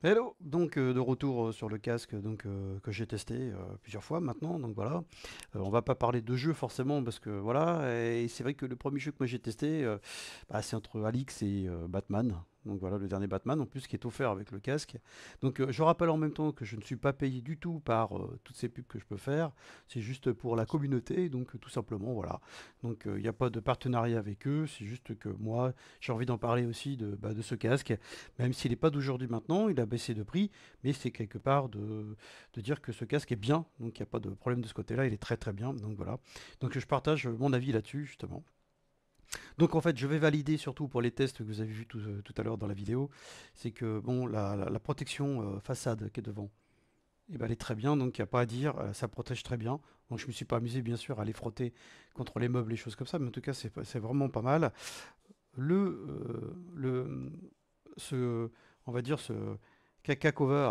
Hello! Donc de retour sur le casque que j'ai testé plusieurs fois maintenant, donc voilà. On va pas parler de jeu forcément parce que voilà, et c'est vrai que le premier jeu que moi j'ai testé, bah, c'est entre Alix et Batman. Donc voilà, le dernier Batman en plus qui est offert avec le casque. Donc je rappelle en même temps que je ne suis pas payé du tout par toutes ces pubs que je peux faire, c'est juste pour la communauté, donc tout simplement voilà. Donc il n'y a pas de partenariat avec eux, c'est juste que moi j'ai envie d'en parler aussi de ce casque. Même s'il n'est pas d'aujourd'hui maintenant, il a baissé de prix, mais c'est quelque part de dire que ce casque est bien, donc il n'y a pas de problème de ce côté-là, il est très très bien, donc voilà. Donc je partage mon avis là-dessus, justement. Donc en fait, je vais valider surtout pour les tests que vous avez vus tout à l'heure dans la vidéo, c'est que bon, la protection façade qui est devant, eh ben, elle est très bien, donc il n'y a pas à dire, ça protège très bien. Donc je me suis pas amusé bien sûr à les frotter contre les meubles et choses comme ça, mais en tout cas c'est vraiment pas mal. Le, ce, on va dire ce caca cover,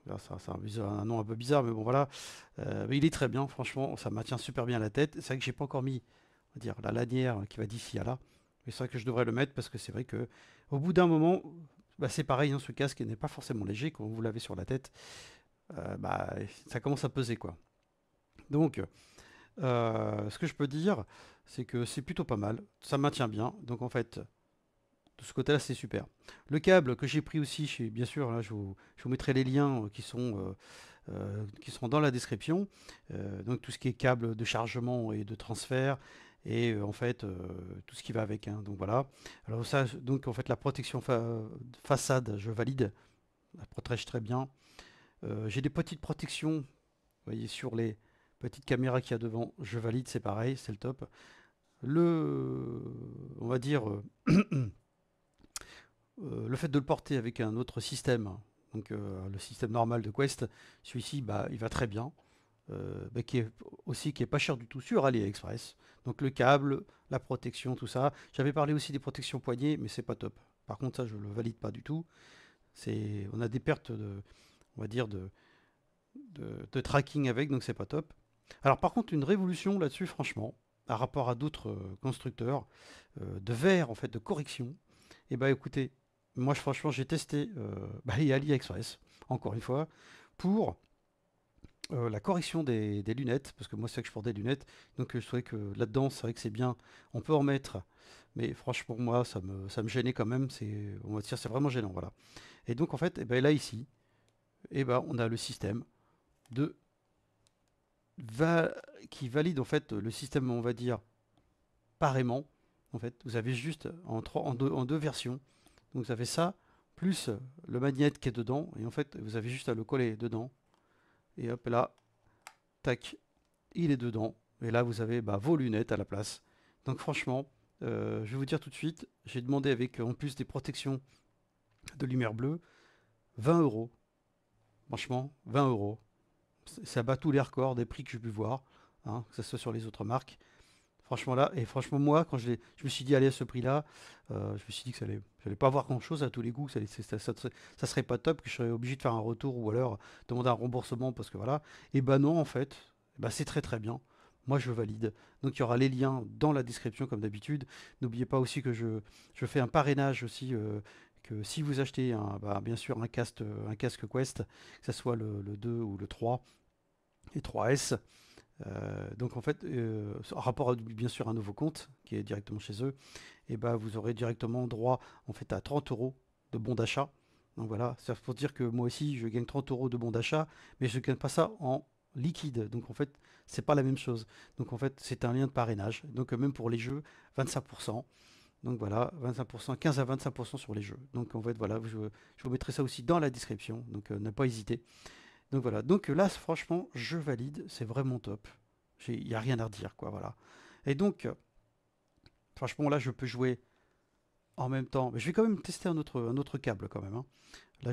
là, ça, c'est un nom un peu bizarre, mais bon voilà. Mais il est très bien, franchement, ça maintient super bien la tête. C'est vrai que j'ai pas encore mis, on va dire, la lanière qui va d'ici à là. Mais c'est vrai que je devrais le mettre parce que c'est vrai que au bout d'un moment, bah, c'est pareil, hein, ce casque n'est pas forcément léger quand vous l'avez sur la tête. Bah, ça commence à peser quoi. Donc, ce que je peux dire, c'est que c'est plutôt pas mal. Ça maintient bien. Donc en fait, de ce côté-là, c'est super. Le câble que j'ai pris aussi, bien sûr, là, je vous mettrai les liens qui sont dans la description. Donc tout ce qui est câble de chargement et de transfert et en fait tout ce qui va avec, hein. Donc voilà. Alors ça, donc en fait la protection façade, je valide. Elle protège très bien. J'ai des petites protections, vous voyez, sur les petites caméras qu'il y a devant. Je valide, c'est pareil, c'est le top. On va dire, le fait de le porter avec un autre système, donc le système normal de Quest, celui-ci, bah, il va très bien. Bah, qui est pas cher du tout sur AliExpress. Donc le câble, la protection, tout ça. J'avais parlé aussi des protections poignées, mais c'est pas top. Par contre, ça, je le valide pas du tout. On a des pertes on va dire de tracking avec, donc c'est pas top. Alors par contre, une révolution là-dessus, franchement, par rapport à d'autres constructeurs de verre en fait de correction. Et bah écoutez, moi franchement j'ai testé bah, et AliExpress, encore une fois, pour la correction des lunettes, parce que moi c'est vrai que je porte des lunettes, donc je trouvais que là-dedans c'est vrai que c'est bien, on peut en mettre, mais franchement moi ça me gênait quand même, on va dire c'est vraiment gênant, voilà. Et donc en fait, et ben là ici, et ben on a le système de va, qui valide en fait le système, on va dire pareillement. En fait, vous avez juste en deux versions. Donc vous avez ça plus le magnète qui est dedans, et en fait vous avez juste à le coller dedans. Et hop là, tac, il est dedans. Et là, vous avez bah, vos lunettes à la place. Donc franchement, je vais vous dire tout de suite, j'ai demandé avec en plus des protections de lumière bleue, 20 euros. Franchement, 20 euros. Ça bat tous les records des prix que j'ai pu voir, hein, que ce soit sur les autres marques. Franchement là, et franchement moi, je me suis dit allez à ce prix-là, je me suis dit que ça allait pas avoir grand-chose à tous les goûts, ça serait pas top, que je serais obligé de faire un retour ou alors demander un remboursement parce que voilà. Et bah non en fait, bah c'est très très bien. Moi je valide. Donc il y aura les liens dans la description comme d'habitude. N'oubliez pas aussi que je fais un parrainage aussi. Que si vous achetez bah, bien sûr un casque Quest, que ce soit le 2 ou le 3 et 3S, donc en fait, en rapport à bien sûr un nouveau compte qui est directement chez eux, et ben vous aurez directement droit en fait à 30 euros de bon d'achat. Donc voilà, ça pour dire que moi aussi je gagne 30 euros de bon d'achat, mais je ne gagne pas ça en liquide. Donc en fait, c'est pas la même chose. Donc en fait, c'est un lien de parrainage. Donc même pour les jeux, 25%. Donc voilà, 25%, 15 à 25% sur les jeux. Donc en fait, voilà, je vous mettrai ça aussi dans la description. Donc ne pas hésiter. Donc voilà, donc là franchement je valide, c'est vraiment top. Il n'y a rien à redire quoi, voilà. Et donc franchement là je peux jouer en même temps. Mais je vais quand même tester un autre câble quand même, hein. Là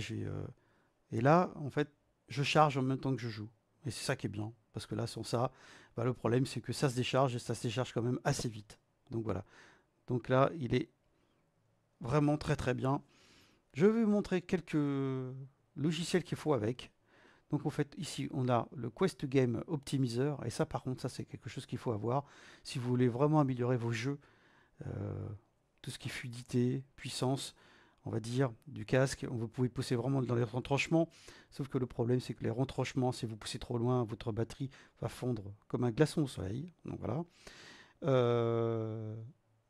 et là en fait je charge en même temps que je joue. Et c'est ça qui est bien. Parce que là sans ça, bah, le problème c'est que ça se décharge et ça se décharge quand même assez vite. Donc voilà. Donc là il est vraiment très très bien. Je vais vous montrer quelques logiciels qu'il faut avec. Donc en fait ici on a le Quest Game Optimizer et ça par contre ça c'est quelque chose qu'il faut avoir si vous voulez vraiment améliorer vos jeux, tout ce qui est fluidité, puissance. on va dire, du casque. Vous pouvez pousser vraiment dans les retranchements, sauf que le problème, c'est que les retranchements, si vous poussez trop loin, votre batterie va fondre comme un glaçon au soleil. Donc voilà. Euh,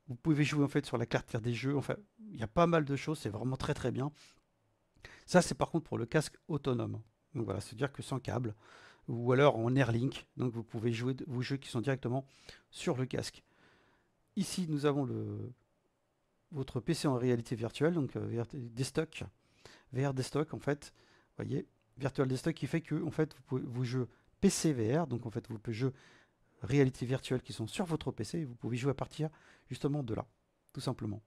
Vous pouvez jouer en fait sur la carte des jeux. Enfin, il y a pas mal de choses, c'est vraiment très très bien. Ça, c'est par contre pour le casque autonome. Donc voilà, c'est-à-dire que sans câble, ou alors en Airlink. Donc vous pouvez jouer vos jeux qui sont directement sur le casque. Ici, nous avons votre PC en réalité virtuelle, donc desktop, VR desktop en fait. Vous voyez, Virtual Desktop qui fait que en fait vous pouvez vos jeux PC VR, donc en fait vos jeux réalité virtuelle qui sont sur votre PC, vous pouvez jouer à partir justement de là, tout simplement.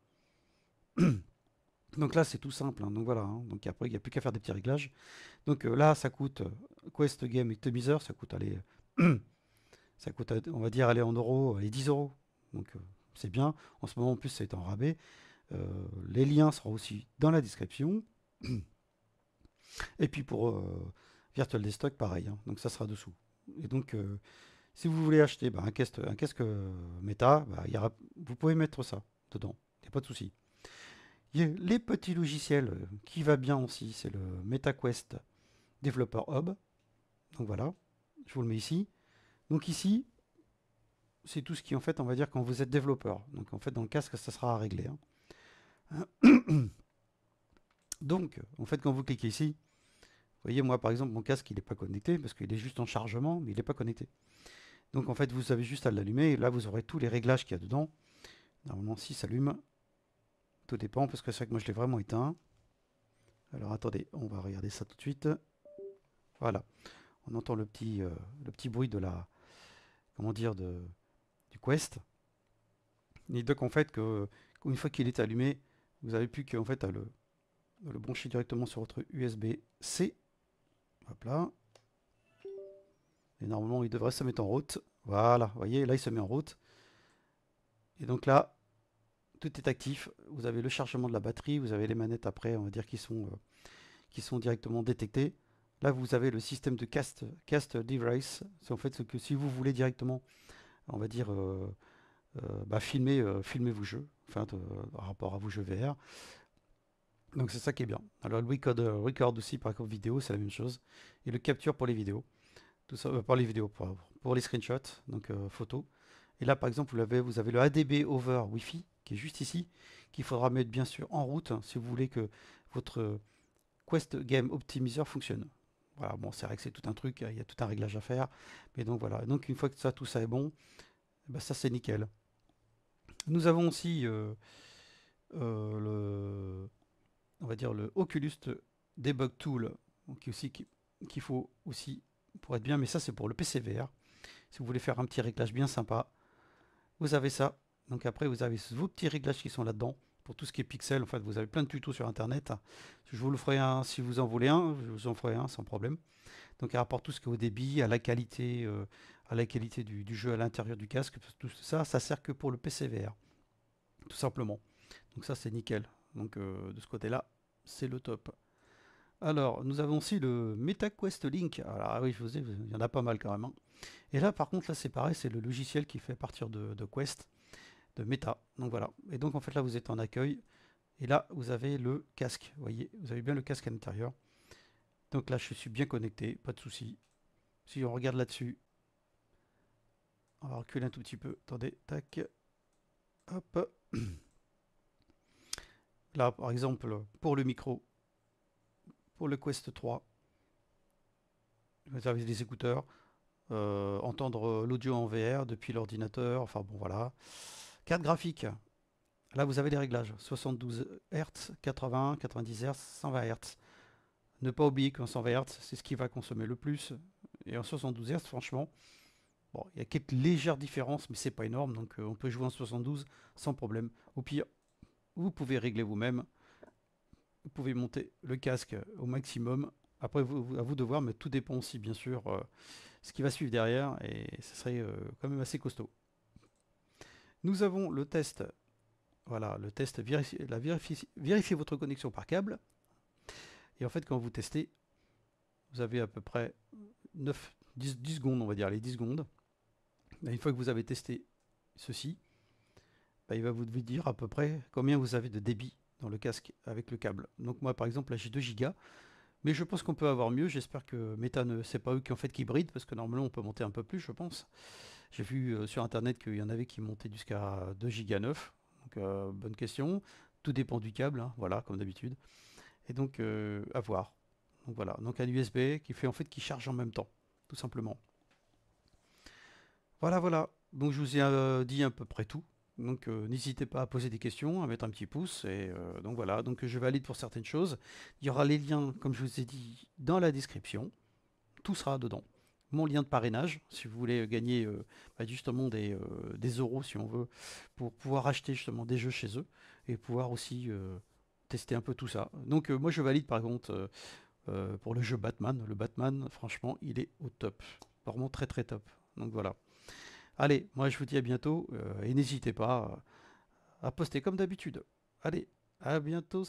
Donc là c'est tout simple, hein. Donc voilà, hein. Donc après il n'y a plus qu'à faire des petits réglages. Donc là ça coûte Quest Game Optimizer, ça coûte aller, ça coûte on va dire aller en euros, et 10 euros. Donc c'est bien. En ce moment en plus ça est en rabais. Les liens seront aussi dans la description. Et puis pour Virtual Desktop pareil, hein. Donc ça sera dessous. Et donc si vous voulez acheter bah, un casque Meta, bah, vous pouvez mettre ça dedans. Il n'y a pas de souci. Les petits logiciels qui va bien aussi, c'est le MetaQuest Developer Hub. Donc voilà, je vous le mets ici. Donc ici, c'est tout ce qui en fait, on va dire quand vous êtes développeur. Donc en fait, dans le casque, ça sera à régler, hein. Donc, en fait, quand vous cliquez ici, vous voyez, moi par exemple, mon casque il n'est pas connecté parce qu'il est juste en chargement, mais il n'est pas connecté. Donc en fait, vous avez juste à l'allumer et là vous aurez tous les réglages qu'il y a dedans. Normalement, si ça s'allume, tout dépend parce que c'est vrai que moi je l'ai vraiment éteint. Alors attendez, on va regarder ça tout de suite. Voilà, on entend le petit bruit de la, comment dire, du Quest. Et donc en fait, une fois qu'il est allumé, vous n'avez plus qu'en fait à le brancher directement sur votre USB-C. Hop là. Et normalement, il devrait se mettre en route. Voilà, vous voyez, là il se met en route. Et donc là, tout est actif. Vous avez le chargement de la batterie, vous avez les manettes après, on va dire, qui sont directement détectées. Là, vous avez le système de cast device. C'est en fait ce que si vous voulez directement, on va dire, bah, filmer vos jeux, enfin, par rapport à vos jeux VR. Donc c'est ça qui est bien. Alors le record aussi, par exemple, vidéo, c'est la même chose. Et le capture pour les vidéos. Tout ça, pour les vidéos, pour les screenshots, donc photos. Et là, par exemple, vous avez le ADB over Wi-Fi qui est juste ici, qu'il faudra mettre bien sûr en route hein, si vous voulez que votre Quest Game Optimizer fonctionne. Voilà, bon, c'est vrai que c'est tout un truc, il y a tout un réglage à faire. Mais donc voilà, donc une fois que tout ça est bon, bah, ça c'est nickel. Nous avons aussi on va dire le Oculus Debug Tool, donc qu'il faut aussi pour être bien, mais ça c'est pour le PC VR. Si vous voulez faire un petit réglage bien sympa, vous avez ça. Donc après, vous avez vos petits réglages qui sont là-dedans. Pour tout ce qui est pixel, en fait, vous avez plein de tutos sur Internet. Je vous le ferai un, si vous en voulez un, je vous en ferai un sans problème. Donc il rapporte tout ce qui est au débit, à la qualité du jeu à l'intérieur du casque. Tout ça, ça sert que pour le PC VR, tout simplement. Donc ça, c'est nickel. Donc de ce côté-là, c'est le top. Alors, nous avons aussi le MetaQuest Link. Alors ah oui, je vous ai, il y en a pas mal quand même, hein. Et là, par contre, là, c'est pareil, c'est le logiciel qui fait partir de Quest, de Meta. Donc voilà. Et donc, en fait, là, vous êtes en accueil. Et là, vous avez le casque. Vous voyez, vous avez bien le casque à l'intérieur. Donc là, je suis bien connecté, pas de souci. Si on regarde là-dessus, on va reculer un tout petit peu. Attendez, tac. Hop. Là, par exemple, pour le micro, pour le Quest 3, vous avez des écouteurs. Entendre l'audio en VR depuis l'ordinateur. Enfin bon, voilà. Carte graphique. Là, vous avez les réglages 72 Hz, 80, 90 Hz, 120 Hz. Ne pas oublier qu'en 120 Hz, c'est ce qui va consommer le plus. Et en 72 Hz, franchement, bon, il y a quelques légères différences, mais c'est pas énorme. Donc, on peut jouer en 72 sans problème. Au pire, vous pouvez régler vous-même. Vous pouvez monter le casque au maximum. Après, à vous de voir, mais tout dépend aussi, bien sûr, ce qui va suivre derrière. Et ce serait quand même assez costaud. Nous avons le test. Voilà, le test, vérifier votre connexion par câble. Et en fait, quand vous testez, vous avez à peu près 10 secondes, on va dire, les 10 secondes. Et une fois que vous avez testé ceci, bah, il va vous dire à peu près combien vous avez de débit dans le casque avec le câble. Donc moi par exemple là j'ai 2 gigas, mais je pense qu'on peut avoir mieux. J'espère que Meta ne c'est pas eux qui en fait qui brident parce que normalement on peut monter un peu plus je pense. J'ai vu sur internet qu'il y en avait qui montaient jusqu'à 2 gigas 9. Donc bonne question. Tout dépend du câble, hein, voilà comme d'habitude. Et donc à voir. Donc voilà, donc un USB qui fait en fait qui charge en même temps, tout simplement. Voilà, voilà. Donc je vous ai dit à peu près tout. Donc n'hésitez pas à poser des questions, à mettre un petit pouce. Et donc voilà, donc je valide pour certaines choses. Il y aura les liens, comme je vous ai dit, dans la description. Tout sera dedans. Mon lien de parrainage, si vous voulez gagner justement des euros, si on veut, pour pouvoir acheter justement des jeux chez eux et pouvoir aussi tester un peu tout ça. Donc moi je valide par contre pour le jeu Batman. Le Batman, franchement, il est au top. Vraiment très très top. Donc voilà. Allez, moi je vous dis à bientôt et n'hésitez pas à poster comme d'habitude. Allez, à bientôt.